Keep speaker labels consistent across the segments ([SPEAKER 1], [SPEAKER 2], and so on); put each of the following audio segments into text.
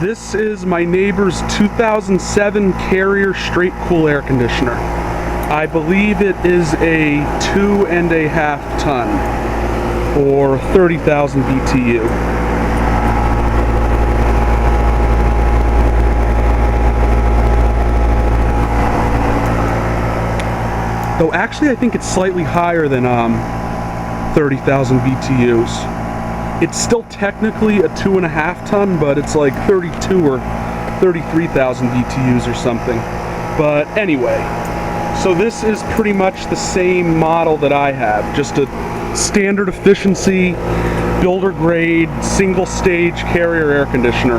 [SPEAKER 1] This is my neighbor's 2007 Carrier straight cool air conditioner. I believe it is a 2.5 ton or 30,000 BTU. Though actually I think it's slightly higher than 30,000 BTUs. It's still technically a 2.5 ton, but it's like 32 or 33,000 BTUs or something. But anyway, so this is pretty much the same model that I have, just a standard efficiency, builder grade, single stage Carrier air conditioner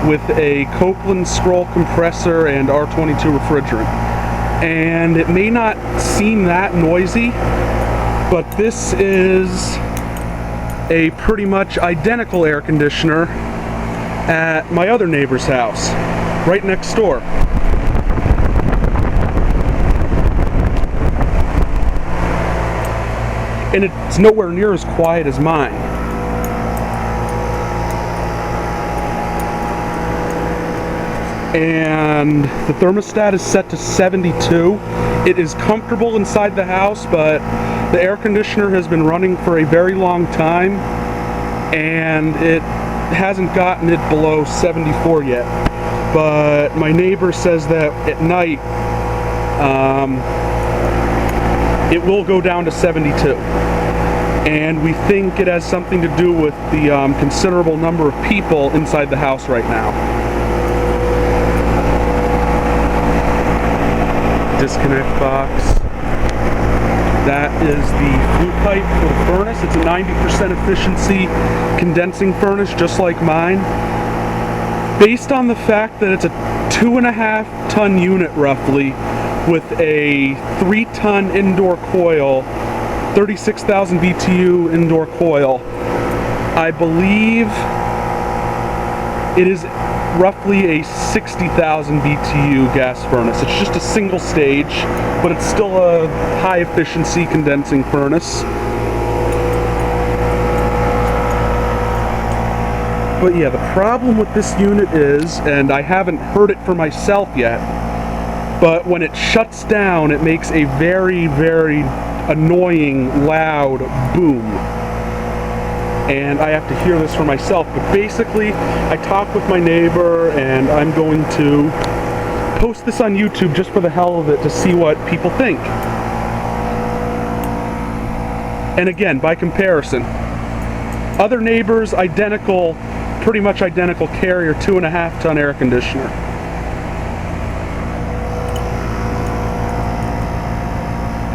[SPEAKER 1] with a Copeland scroll compressor and R22 refrigerant. And it may not seem that noisy, but this is a pretty much identical air conditioner at my other neighbor's house, right next door. And it's nowhere near as quiet as mine. And the thermostat is set to 72. It is comfortable inside the house, but the air conditioner has been running for a very long time, and it hasn't gotten it below 74 yet. But my neighbor says that at night, it will go down to 72. And we think it has something to do with the considerable number of people inside the house right now. Disconnect box. That is the flue pipe for the furnace. It's a 90% efficiency condensing furnace, just like mine. Based on the fact that it's a 2.5 ton unit roughly with a 3 ton indoor coil, 36,000 BTU indoor coil, I believe it is roughly a 60,000 BTU gas furnace. It's just a single stage, but it's still a high efficiency condensing furnace. But yeah, the problem with this unit is, and I haven't heard it for myself yet, but when it shuts down, it makes a very, very annoying, loud boom. And I have to hear this for myself. But basically, I talked with my neighbor, and I'm going to post this on YouTube just for the hell of it to see what people think. And again, by comparison, other neighbors, identical, pretty much identical Carrier 2.5 ton air conditioner.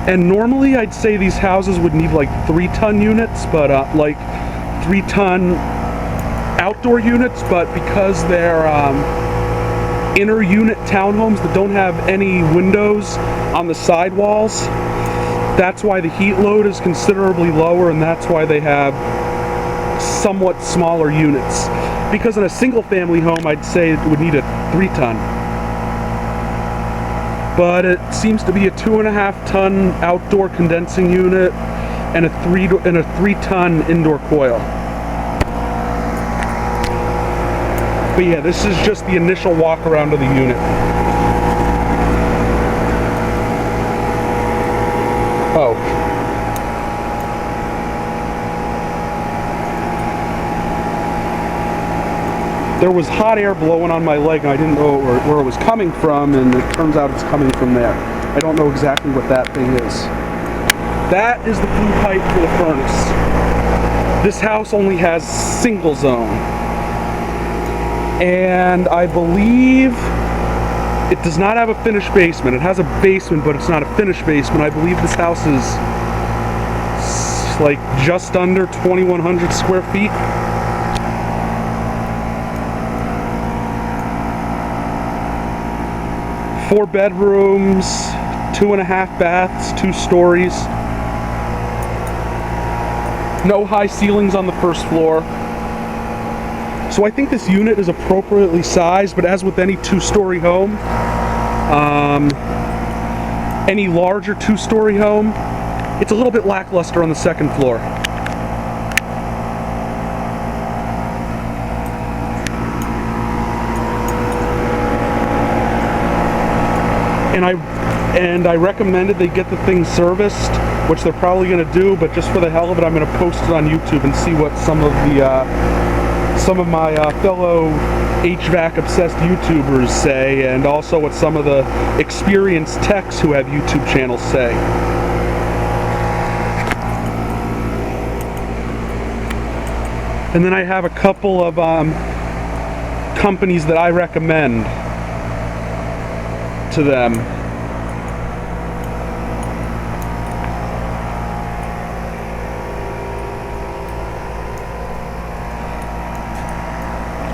[SPEAKER 1] And normally I'd say these houses would need like 3 ton units, but like 3 ton outdoor units, but because they're inner unit townhomes that don't have any windows on the sidewalls, that's why the heat load is considerably lower, and that's why they have somewhat smaller units. Because in a single family home, I'd say it would need a 3 ton. But it seems to be a 2.5 ton outdoor condensing unit and a 3 ton indoor coil. But yeah, this is just the initial walk around of the unit. Oh. There was hot air blowing on my leg, and I didn't know where it was coming from, and it turns out it's coming from there. I don't know exactly what that thing is. That is the flue pipe for the furnace. This house only has single zone. And I believe it does not have a finished basement. It has a basement, but it's not a finished basement. I believe this house is like just under 2,100 square feet. Four bedrooms, 2.5 baths, 2 stories. No high ceilings on the first floor. So I think this unit is appropriately sized, but as with any 2-story home, any larger 2-story home, it's a little bit lackluster on the second floor. and I recommended they get the thing serviced, which they're probably going to do, but just for the hell of it, I'm going to post it on YouTube and see what some of my fellow HVAC obsessed YouTubers say, and also what some of the experienced techs who have YouTube channels say. And then I have a couple of companies that I recommend to them.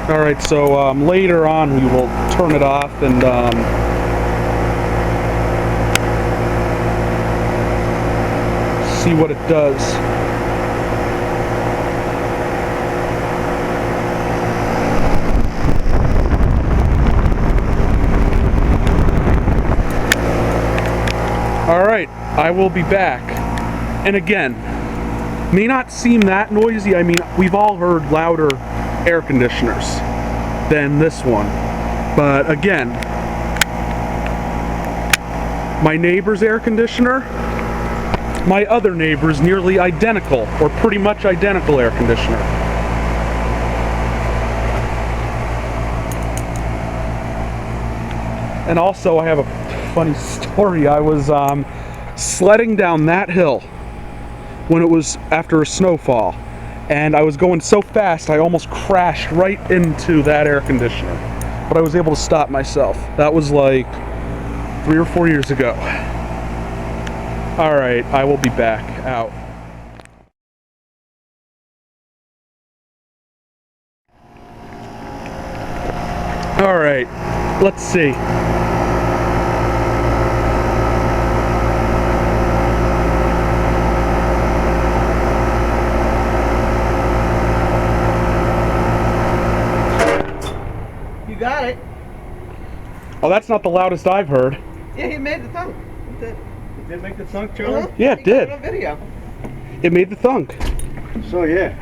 [SPEAKER 1] Alright, so later on we will turn it off and see what it does. Alright, I will be back. And again, may not seem that noisy. I mean, we've all heard louder air conditioners than this one. But again, my neighbor's air conditioner, my other neighbor's nearly identical, or pretty much identical air conditioner. And also, I have a funny story. I was sledding down that hill when it was after a snowfall, and I was going so fast I almost crashed right into that air conditioner, but I was able to stop myself. That was like 3 or 4 years ago. Alright, I will be back out. Alright, let's see.
[SPEAKER 2] You got it.
[SPEAKER 1] Oh, that's not the loudest I've heard.
[SPEAKER 2] Yeah, he made the thunk. It
[SPEAKER 3] Did it make the thunk, Charlie?
[SPEAKER 1] Yeah, it did.
[SPEAKER 2] On video.
[SPEAKER 1] It made the thunk.
[SPEAKER 3] So yeah.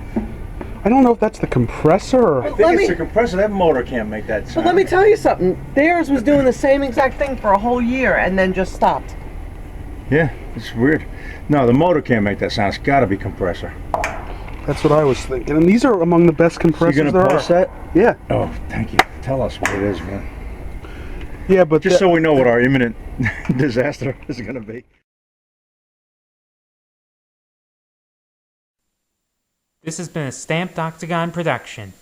[SPEAKER 1] I don't know if that's the compressor or...
[SPEAKER 3] I think it's the compressor. That motor can't make that sound.
[SPEAKER 2] But let me tell you something. Theirs was doing the same exact thing for a whole year and then just stopped.
[SPEAKER 3] Yeah, it's weird. No, the motor can't make that sound. It's got to be compressor.
[SPEAKER 1] That's what I was thinking. And these are among the best compressors
[SPEAKER 3] So you're going to post that?
[SPEAKER 1] Yeah.
[SPEAKER 3] Oh, thank you. Tell us what it is, man.
[SPEAKER 1] Yeah, but...
[SPEAKER 3] Just so we know what our imminent disaster is going to be.
[SPEAKER 4] This has been a Stamped Octagon production.